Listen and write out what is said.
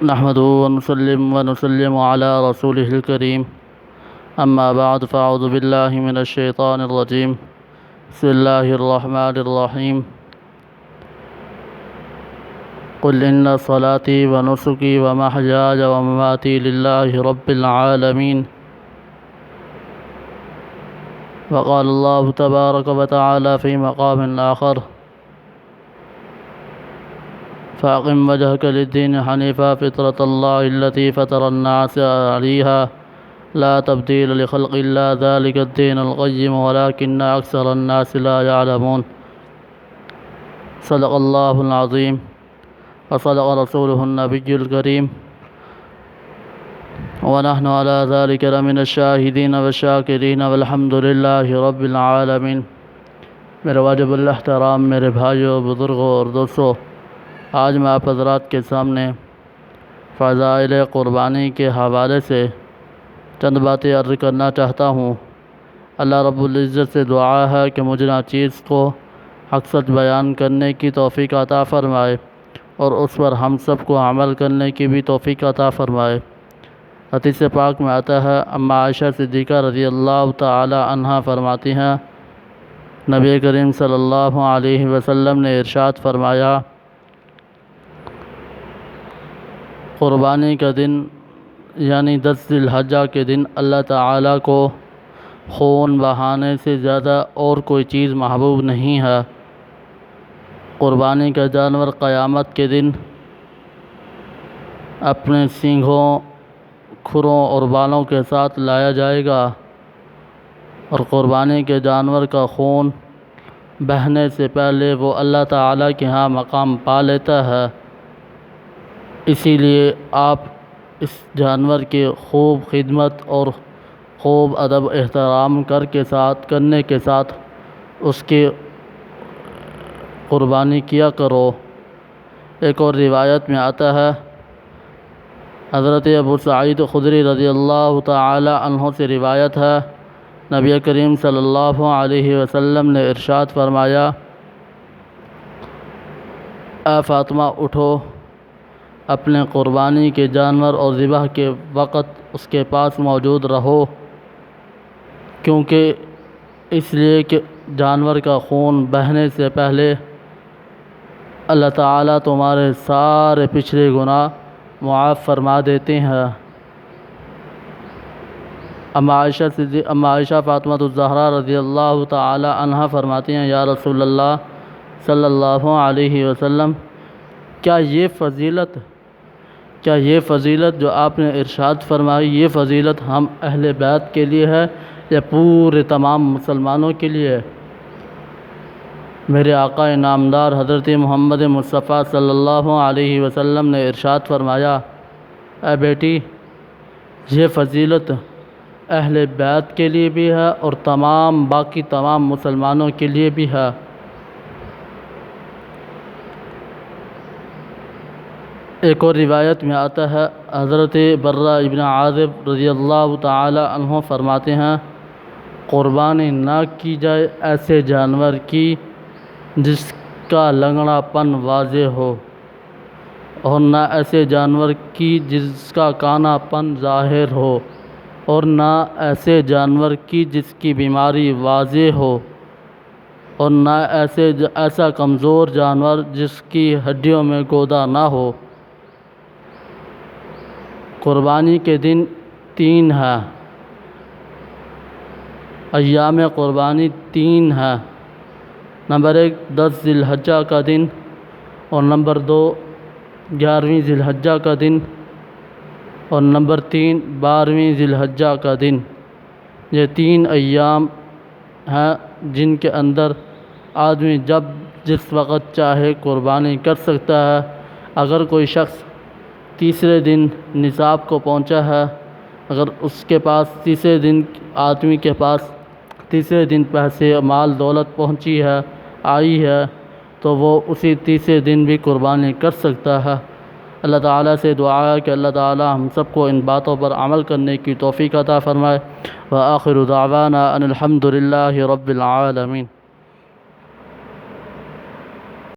نحمده ونسلم على رسوله الكريم أما بعد فأعوذ بالله من الشيطان الرجيم بسم الله الرحمن الرحيم قل إن صلاتي ونسكي ومحياي ومماتي لله رب العالمين وقال الله تبارك وتعالى في مقام آخر فأقم وجهك للدين حنيفا فطرة الله التي فطر الناس عليها لا تبديل لخلق الله ذلك الدين القيم ولكن أكثر الناس لا يعلمون صدق الله العظيم وصدق رسوله النبي الكريم ونحن على ذلك لمن الشاهدين والشاكرين والحمد لله رب العالمين۔ میرے واجب الاحترام میرے بھائیوں، بزرگوں اور دوستوں، آج میں آپ حضرات کے سامنے فضائل قربانی کے حوالے سے چند باتیں عرض کرنا چاہتا ہوں۔ اللہ رب العزت سے دعا ہے کہ مجھے ناچیز کو حق سچ بیان کرنے کی توفیق عطا فرمائے اور اس پر ہم سب کو عمل کرنے کی بھی توفیق عطا فرمائے۔ حدیث پاک میں آتا ہے، اما عائشہ صدیقہ رضی اللہ تعالی عنہا فرماتی ہیں، نبی کریم صلی اللہ علیہ وسلم نے ارشاد فرمایا، قربانی کا دن یعنی 10 ذی الحجہ کے دن اللہ تعالیٰ کو خون بہانے سے زیادہ اور کوئی چیز محبوب نہیں ہے۔ قربانی کا جانور قیامت کے دن اپنے سینگوں، کھروں اور بالوں کے ساتھ لایا جائے گا اور قربانی کے جانور کا خون بہنے سے پہلے وہ اللہ تعالیٰ کے ہاں مقام پا لیتا ہے۔ اسی لیے آپ اس جانور کی خوب خدمت اور خوب ادب احترام کرنے کے ساتھ اس کی قربانی کیا کرو۔ ایک اور روایت میں آتا ہے، حضرت ابو سعید خدری رضی اللہ تعالی عنہ سے روایت ہے، نبی کریم صلی اللہ علیہ وسلم نے ارشاد فرمایا، اے فاطمہ اٹھو، اپنے قربانی کے جانور اور ذبح کے وقت اس کے پاس موجود رہو، کیونکہ اس لیے کہ جانور کا خون بہنے سے پہلے اللہ تعالیٰ تمہارے سارے پچھلے گناہ معاف فرما دیتے ہیں۔ اما عائشہ فاطمہ الزہرا رضی اللہ تعالی عنہا فرماتی ہیں، یا رسول اللہ صلی اللہ علیہ وسلم، کیا یہ فضیلت جو آپ نے ارشاد فرمائی، یہ فضیلت ہم اہل بیت کے لیے ہے یا پورے تمام مسلمانوں کے لیے ہے؟ میرے آقا نامدار حضرت محمد مصطفیٰ صلی اللہ علیہ وسلم نے ارشاد فرمایا، اے بیٹی، یہ فضیلت اہل بیت کے لیے بھی ہے اور باقی تمام مسلمانوں کے لیے بھی ہے۔ ایک اور روایت میں آتا ہے، حضرت برہ ابن عازب رضی اللہ تعالی عنہ فرماتے ہیں، قربانی نہ کی جائے ایسے جانور کی جس کا لنگڑا پن واضح ہو، اور نہ ایسے جانور کی جس کا کانا پن ظاہر ہو، اور نہ ایسے جانور کی جس کی بیماری واضح ہو، اور نہ ایسا کمزور جانور جس کی ہڈیوں میں گودا نہ ہو۔ قربانی کے دن 3 ہیں، ایام قربانی 3 ہیں۔ نمبر 1 10 ذی الحجہ کا دن، اور نمبر 2 11ویں ذی الحجہ کا دن، اور نمبر 3 12ویں ذی الحجہ کا دن۔ یہ 3 ایام ہیں جن کے اندر آدمی جس وقت چاہے قربانی کر سکتا ہے۔ اگر کوئی شخص تیسرے دن نصاب کو پہنچا ہے، اگر اس کے پاس آدمی کے پاس تیسرے دن پیسے مال دولت آئی ہے تو وہ اسی تیسرے دن بھی قربانی کر سکتا ہے۔ اللہ تعالیٰ سے دعا ہے کہ اللہ تعالیٰ ہم سب کو ان باتوں پر عمل کرنے کی توفیق عطا فرمائے۔ وآخر دعوانا ان الحمد للہ رب العالمین۔